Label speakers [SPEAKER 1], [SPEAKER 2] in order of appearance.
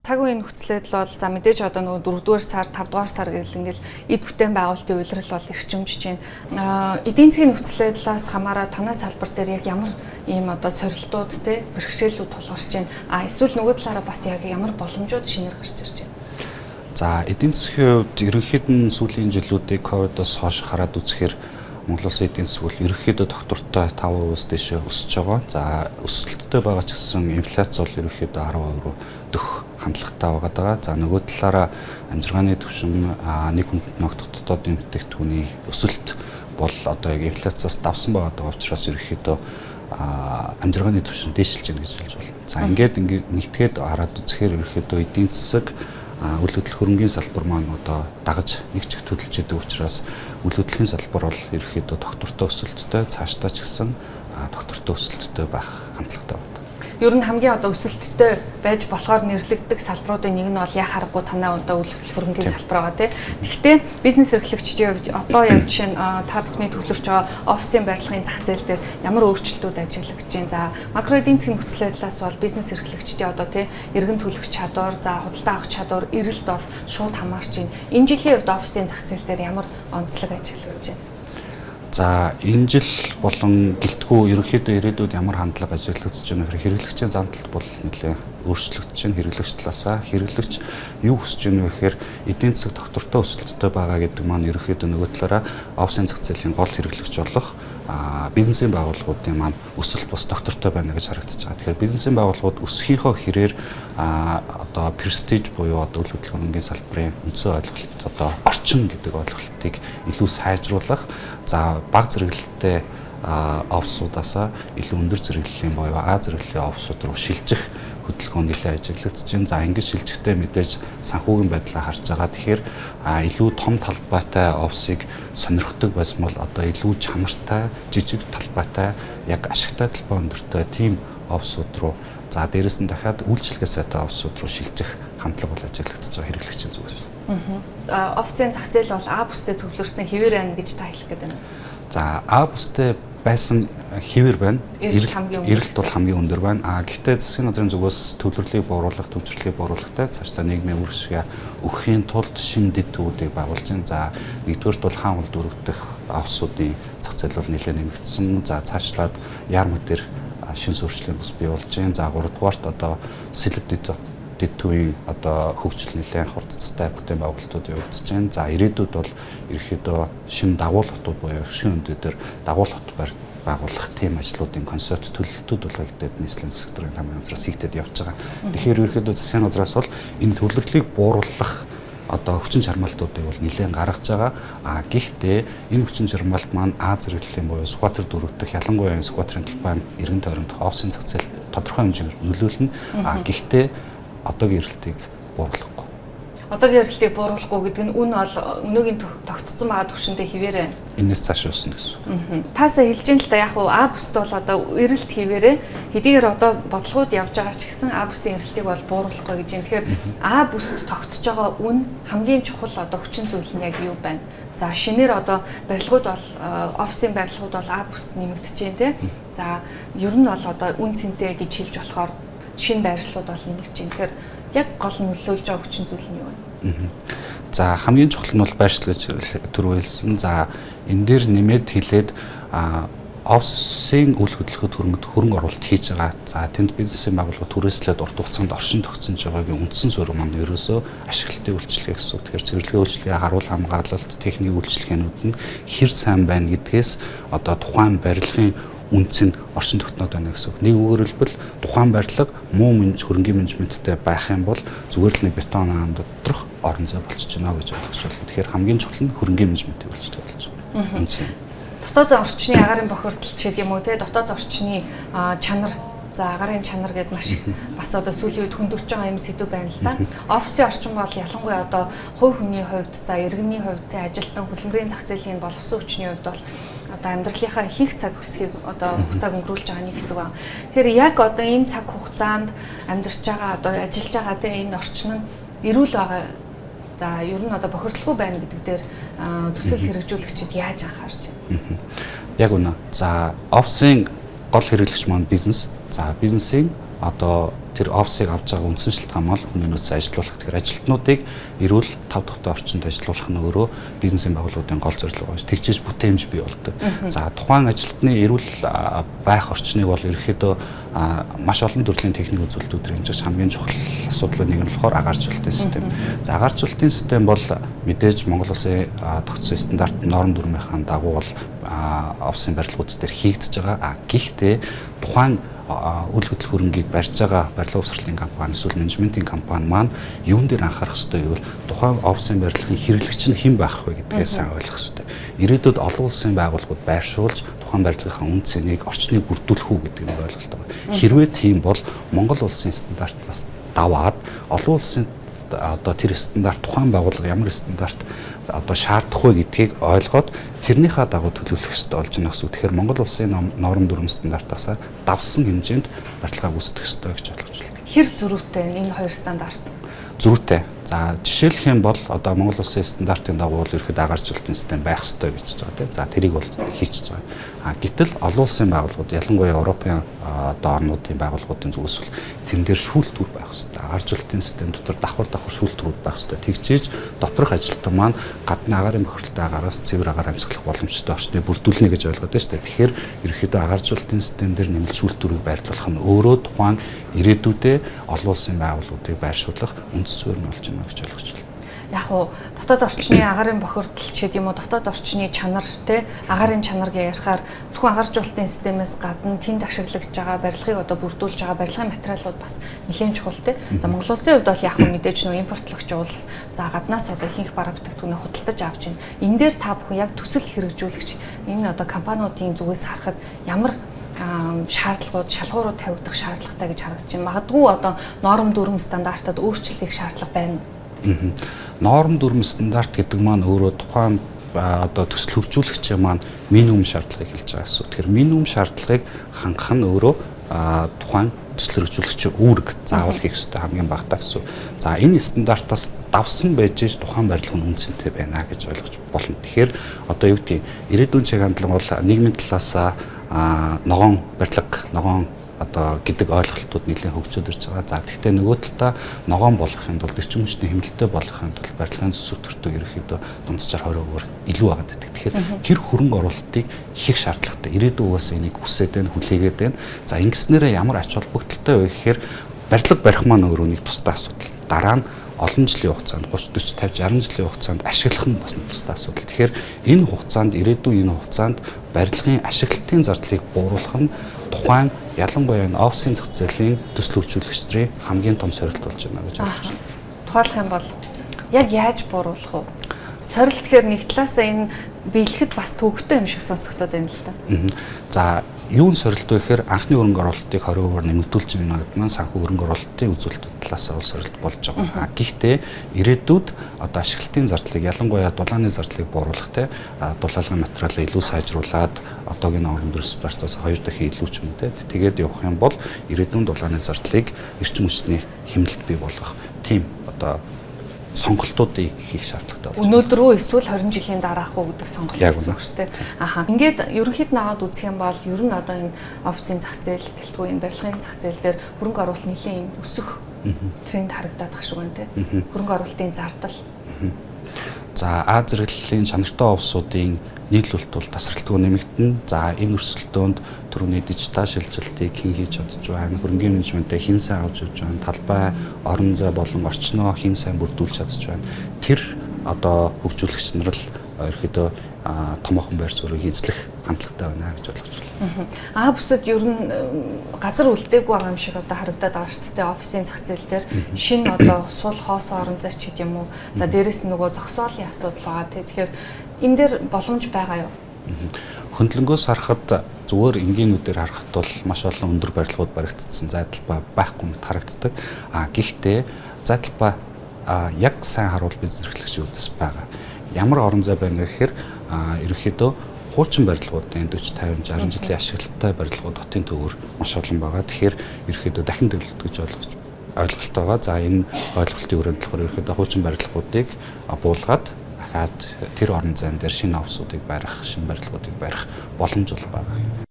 [SPEAKER 1] Цаг үеийн нөхцөлөд бол за мэдээж одоо нөгөө 4-р сар, 5-р сар гэл ингээл эд бүтээн байгуулалтын үйлрэл бол эрчимж байна. Эдийн засгийн нөхцөлөдлөөс хамаараа танай салбар дээр яг ямар ийм одоо сорилтууд те бэрхшээлүүд тулгарч байна. Эсвэл нөгөө талаараа бас яг ямар боломжууд шинээр гарч ирж байна.
[SPEAKER 2] За эдийн засгийн хувьд ерөнхийд нь сүүлийн жилүүдийг ковидоос хойш хараад үзэхээр Монгол Улсын эдийн засаг бол ерөнхийдөө доктортой 5%-аас дээш өсөж байгаа. За өсөлттэй байгаа ч гэсэн инфляц бол ерөнхийдөө 10% руу дөх хандлагатай байгаа. За нөгөө талаараа амжиргааны түвшин нэг хүнд ногдох дотоодын бүтээгдэхүүний өсөлт бол одоо яг инфляцаас давсан байгаа учраас ерөнхийдөө амжиргааны түвшин дээшилж байна гэж хэлж болно. За ингээд нэгтгээд хараад үзэхээр ерөнхийдөө эдийн засаг үйл хөдлөх хөрөнгийн салбар маань одоо дагаж нэг чиг төлөж идэг учраас үйл хөдлөлийн салбар бол ерөнхийдөө доктортой өсөлттэй цаашдаа ч гэсэн доктортой өсөлттэй байх хандлагатай байна.
[SPEAKER 1] Ер нь хамгийн одоо өсөлттэй байж болохоор нэрлэгдэх салбаруудын нэг нь бол яа харахгүй танай одоо үйл хөдлөх хөрөнгийн салбар байгаа тийм. Гэхдээ бизнес эрхлэгчдийн хувьд одоо яг жишээ нь та бүхний төвлөрч байгаа офисын барилгын зах зээл дээр ямар өөрчлөлтүүд ажиглагдж байна. За макро эдийн засгийн нөхцөлөдлөөс бол бизнес эрхлэгчдийн одоо тийм эргэн төлөх чадвар, за худалдаа авах чадвар, эрэлт бол шууд хамаарч байна. Энэ жилийн хувьд офисын зах зээл дээр ямар онцлог ажиглагдж байна?
[SPEAKER 2] За энэ жил болон гэлтгүү ерөнхийдөө ирээдүйд ямар хандлага ажиглагдаж байна гэхээр хэрэглэгчийн зам талд бол нэлээд өөрчлөгдөж байна. Хэрэглэгч талаасаа хэрэглэгч юу хүсэж байна вэ гэхээр эдийн засаг доктортой өсөлттэй байгаа гэдэг маань ерөнхийдөө нөгөө талаараа офисын зах зээлийн гол хэрэглэгч болох бизнесийн байгууллагуудын маань өсөлт бас доктортой байна гэж харагдаж байгаа. Тэгэхээр бизнесийн байгууллагууд өсөхийнхөө хэрээр одоо престиж буюу одоо үйл хөдлөх хөрөнгийн салбарын үндсэн ойлголт одоо орчин гэдэг ойлголтыг илүү сайжруулах, за бага зэрэглэлтэй офисуудаасаа илүү өндөр зэрэглэлийн буюу А зэрэглэлийн офисууд руу шилжих хөдөлгөөн нэлээд ажиглагдаж байна. За ингэж шилжихдээ мэдээж санхүүгийн байдлаа харж байгаа. Тэгэхээр илүү том талбайтай офисыг сонирхдаг байсан бол одоо илүү чанартай, жижиг талбайтай, яг ашигтай талбай өндөртэй тийм офисууд руу за дээрэс нь дахиад үйлчлэгээ сайтай офисууд руу шилжих хандлага бол ажиглагдаж байгаа хэрэглэгчийн зүгээс.
[SPEAKER 1] Офисын зах зээл бол А бүстэй төвлөрсөн хэвээр байна гэж та хэлэх гээд байна.
[SPEAKER 2] За А бүстэй байсан хэвээр байна. Эрэлт бол хамгийн өндөр байна. Гэхдээ засгийн газрын зүгээс төвлөрлийг бууруулах, төвчрлийг бууруулахтай цаашдаа нийгмийн үр ашиг өгөхийн тулд шинэ дэд төвүүдийг байгуулж байна. За нэгдүгээрт бол хаан улд өргөдөх офисуудын зах зээл бол нэлээд нэмэгдсэн. За цаашлаад ярмаг дээр шинэ suurчлалын бус бий болж байна. За гуравдугаарт одоо сэлб дэд төвийн одоо хөгжил нэлээд хурдцтай бүтээн байгуулалтууд явагдаж байна. За ирээдүйд бол ерөнхийдөө шинэ дагуулгатууд буюу шинэ өндөдөр дагуулгат байгуулах тийм ажлуудын концепт төлөлтүүд бол гэдэг нийслэлийн секторын тамирын газраас хийгдэж явж байгаа. Тэгэхээр ерөнхийдөө засгийн газраас бол энэ төвлөрлийг бууруулах одоо хүчин чармаалтуудыг бол нэлээд гаргаж байгаа. Гэхдээ энэ хүчин чармаалт маань А зэрэглэлийн буюу Сүхбаатар дөрөвдөх ялангуяа Сүхбаатарын талбайд эргэн тойрондох офисын зах зээл тодорхой хэмжээгээр нөлөөлнө. Гэхдээ одоогийн эрэлтийг бууруулахгүй.
[SPEAKER 1] Одоогийн эрэлтийг бууруулахгүй гэдэг нь үн бол өнөөгийн тогтцсон байгаа түвшинтэй хэвээр байна.
[SPEAKER 2] Энэс цааш өснө гэсэн.
[SPEAKER 1] Таасаа хэлж ин л да яг А бүст бол одоо эрэлт хэвээрээ хэдийгээр одоо бодлогууд явж байгаа ч гэсэн А бүсийн эрэлтийг бол бууруулахгүй гэж байна. Тэгэхээр А бүст тогтцож байгаа үн хамгийн чухал одоо хүчин зүйл нь яг юу байна? За шинээр одоо барилгууд бол офисын барилгууд бол А бүст нэмэгдэж байна тийм. За ер нь бол одоо үн цэнтэй гэж хэлж болохоор шинэ байршлууд бол нэмэгдэж байна. Тэгэхээр яг гол нөлөөлж байгаа хүчин зүйл нь юу вэ?
[SPEAKER 2] За хамгийн чухал нь бол байршил гэж түрүү хэлсэн. За энэ дээр нэмээд хэлээд офисын үйл хөдлөхөд хөрөнгө оруулалт хийж байгаа. За тэнд бизнесийн байгууллагууд түрээслээд урт хугацаанд оршин тогтсонж байгаагийн үндсэн суурь маань ерөөсөө ашиглалтын үйлчлэгээ гэсэн үг. Тэгэхээр цэвэрлэгээ үйлчлэгээ, харуул хамгаалалт, техникийн үйлчлэгээнүүд нь хэр сайн байна гэдгээс одоо тухайн барилгын үнц нь оршин тогтноод байна гэсэн үг. Нэг үгээр хэлбэл тухайн барилга муу хөрөнгийн менежменттэй байх юм бол зүгээр л нэг бетон хаан доторх орон зай болчихж байна гэж ойлгож байна. Тэгэхээр хамгийн чухал нь хөрөнгийн менежментийг үйлчлэх болж байна. Үнц нь.
[SPEAKER 1] Дотоод орчны агаарын бохирдол ч гэдэг юм уу те дотоод орчны чанар за агаарын чанар гэдэг маш бас одоо сүүлийн үед хөндөгч байгаа юм сэдв байна л да. Офисын орчин бол ялангуяа одоо хувь хүний хувьд за иргэний хувьд ажилтан хөдөлмөрийн зах зээлийн боловсон хүчний хувьд бол одоо амьдралынхаа ихэнх цаг хүсгийг одоо хугацааг өнгөрүүлж байгаа нэг хэсэг байна. Тэгэхээр яг одоо энэ цаг хугацаанд амьдарч байгаа одоо ажиллаж байгаа те энэ орчин нь эрүүл байгаа. За ер нь одоо бохирдлогүй байна гэдэг дээр төсөл хэрэгжүүлэгчид яаж анхаарч байна?
[SPEAKER 2] Яг үнэ. За офисын гол хэрэглэгч маань бизнес. За бизнесийн одоо тэр офсыг авч байгаа үндсэн шалтгаан мал хүний нөөцөө ажилуулах. Тэгэхээр ажилтнуудыг эрүүл тав дахь орчинд ажилуулах нь өөрөө бизнесийн байгууллагуудын гол зорилго байна. Тэгжээж бүтээмж бий болдог. За тухайн ажилтны эрүүл байх орчныг бол ерөөхдөө маш олон төрлийн техник үзүүлэлтүүдээр хэмжиж хамгийн чухал асуудлын нэг нь болохоор агаарчлалтын систем. За агаарчлалтын систем бол мэдээж Монгол Улсын тогтсон стандарт норм дүрмийнхаа дагуу бол офсын барилгууд дээр хийгдэж байгаа. Гэхдээ тухайн үйл хөдлөх хөрөнгийг барьж байгаа барилга уусралын компани эсвэл менежментийн компани маань юун дээр анхаарах ёстой гэвэл тухайн офсын барилгын хэрэглэгч нь хэн байх вэ гэдгээ сайн ойлгох ёстой. Ирээдүйд олон улсын байгууллагууд байршуулж тухайн барилгынхаа үн цэнийг орчныг бүрдүүлэх үү гэдэг нэг ойлголт байна. Хэрвээ тийм бол Монгол улсын стандартаас даваад олон улсын одоо тэр стандарт тухайн байгууллага ямар стандарт одоо шаардах вэ гэдгийг ойлгоод тэрнийхээ дагуу төлөвлөх ёстой болж байна гэсэн үг. Тэгэхээр Монгол улсын норм дүрм стандартаас давсан хэмжээнд барилгааг үүсгэх ёстой гэж ойлгож байна.
[SPEAKER 1] Хэр зөрүүтэй энэ хоёр стандарт?
[SPEAKER 2] Зөрүүтэй. За жишээлх юм бол одоо Монгол Улсын стандартын дагуу ерөөхдөө агаарчлалтын систем байх ёстой гэж байгаа тийм. За тэрийг бол хийчихэж байгаа. Гэтэл олон улсын байгууллагууд ялангуяа Европын одоо орнуудын байгууллагуудын зүгээс бол тэн дээр шүүлтгүүд байх ёстой. Агаарчлалтын систем дотор давхар шүүлтгүүд байх ёстой. Тэгжээж доторх ажилтан маань гадны агаарын бохирдолтой агаараас цэвэр агаар амьсгалах боломжтой орчныг бүрдүүлнэ гэж ойлгоод байна шүү дээ. Тэгэхээр ерөөхдөө агаарчлалтын систем дээр нэмэлт шүүлтгүүдийг байрлуулах нь өөрөө тухайн ирээдүйдээ олон улсын байгууллагуудыг байршуулах үндэс суурь нь болж байна гэж ойлгож байна.
[SPEAKER 1] Яг уу дотоод орчны агаарын бохирдол ч гэдэм үү дотоод орчны чанар тий агаарын чанар гэж ярихаар зөвхөн агааржуулалтын системээс гадна тэнд ашиглагдж байгаа барилгыг одоо бүрдүүлж байгаа барилгын материалууд бас нэлээд чухал тий. За Монгол Улсын хувьд бол яг хөө мэдээж нөгөө импортлогч улс за гаднаас одоо ихэнх бараа бүтээгдэхүүнээ худалдаж авч байна. Энэ дээр та бүхэн яг төсөл хэрэгжүүлэгч энэ одоо компаниудын зүгээс харахад ямар шаардлагууд, шалгуурууд тавигдах шаардлагатай гэж харагдаж байна. Магадгүй одоо норм дүрм стандартад өөрчлөлтийг шаардлага байна.
[SPEAKER 2] Норм дүрм стандарт гэдэг маань өөрөө тухайн одоо төсөл хөгжүүлэгчийн маань минимум шаардлагыг хэлж байгаа гэсэн. Тэгэхээр минимум шаардлагыг хангах нь өөрөө тухайн төсөл хөгжүүлэгчийн үүрэг заавал хийх ёстой хамгийн багтаа гэсэн. За энэ стандартаас давсан байж тухайн барилга нь үнцэнтэй байна гэж ойлгож болно. Тэгэхээр одоо юу гэдэг ирээдүйн чиг хандлага бол нийгмийн талаас ногоон барилга, ногоон одоо гэдэг ойлголтууд нэлээд хөгжөөд ирж байгаа. За гэхдээ нөгөө талдаа ногоон болгохын тулд эрчим хүчний хэмнэлттэй болгохын тулд барилгын зүсэг төртөг ерөөхдөө дунджаар 20% илүү байгаа гэдэг. Тэгэхээр тэр хөрөнгө оруулалтыг хийх шаардлагатай. Ирээдүйн угаасаа энийг хүсээд байна, хүлээгээд байна. За ингэснээрээ ямар ач холбогдолтой вэ гэхээр барилга барих маань өөрөө нэг тусдаа асуудал. Дараа нь олон жилийн хугацаанд 30, 40, 50, 60 жилийн хугацаанд ашиглах нь бас нэг тусдаа асуудал. Тэгэхээр энэ хугацаанд ирээдүйн энэ хугацаанд барилгын ашиглалтын зардлыг бууруулах нь тухайн ялангуяа офсын зах зээлийн төсөл хөгжүүлэгчдийн хамгийн том сорилт болж байна гэж ойлгож байна.
[SPEAKER 1] Тухайлах юм бол яг яаж бууруулах вэ? Сорилт гэхээр нэг талаасаа энэ биелэхэд бас төвөгтэй юм шиг сонсогдоод байна л да.
[SPEAKER 2] За юун сорилт вэ гэхээр анхны хөрөнгө оруулалтыг 20% нэмэгдүүлж байгаа маань санхүү хөрөнгө оруулалтын үзүүлэлтүүд талаас нь сорилт болж байгаа. Гэхдээ ирээдүйд одоо ашиглалтын зардлыг ялангуяа дулааны зардлыг бууруулах те дулаалгын материалыг илүү сайжруулад одоогийн норм дүрм стандартаас 2 дахин илүү ч юм те тэгээд явах юм бол ирээдүйн дулааны зардлыг эрчим хүчний хэмнэлт бий болгох тийм одоо сонголтуудыг хийх шаардлагатай байна.
[SPEAKER 1] Өнөөдрөө эсвэл 20 жилийн дараах уу гэдэг сонголт гэсэн үг шүү дээ. Аха. Ингээд ерөнхийд нь аваад үзэх юм бол ер нь одоо энэ офисын зах зээл гэлтгүй энэ барилгын зах зээл дээр хөрөнгө оруулалт нэлээд юм өсөх тренд харагдаад байх шиг байна те. Хөрөнгө оруулалтын зардал.
[SPEAKER 2] За Аз зэрэглэлийн чанартай офсуудын нийлүүлэлт бол тасралтгүй нэмэгдэнэ. За энэ өрсөлдөөнд түрүүний дижитал шилжилтийг хэн хийж чадж байна, хөрөнгөний менежментээ хэн сайн авч явж байна, талбай, орон зай болон орчноо хэн сайн бүрдүүлж чадж байна. Тэр одоо хөгжүүлэгч нар л ерөөдөө томоохон байр суурийг эзлэх хандлагатай байна гэж ойлгож байна.
[SPEAKER 1] Бүсэд ер нь газар үлдээгүй байгаа юм шиг одоо харагдаад байгаа шүү дээ. Офисын зах зээл дээр шинэ одоо сул хоос орон зай ч гэдэм үү. За дээрэс нь нөгөө зогсоолын асуудал байгаа. Тэгэхээр энэ дээр боломж байгаа юу?
[SPEAKER 2] Хөндлөнгөөс харахад зүгээр энгийнүүдээр харахад бол маш олон өндөр барилгууд баригдсан зайдалбай байхгүй мэт харагддаг. Гэхдээ зайдалбай яг сайн харуул бизнес эрхлэгчдээс байгаа. Ямар орон зай байна гэхээр ерөнхийдөө хуучин барилгуудын 40, 50, 60 жилийн ашиглалттай барилгууд хотын төвөр маш олон байгаа. Тэгэхээр ерөнхийдөө дахин төлөвлөлт гэж ойлголт байгаа. За энэ ойлголтын хүрээнд болохоор ерөнхийдөө хуучин барилгуудыг буулгаад дахиад тэр орон зайн дээр шинэ офсуудыг барих, шинэ барилгуудыг барих боломж бол байгаа.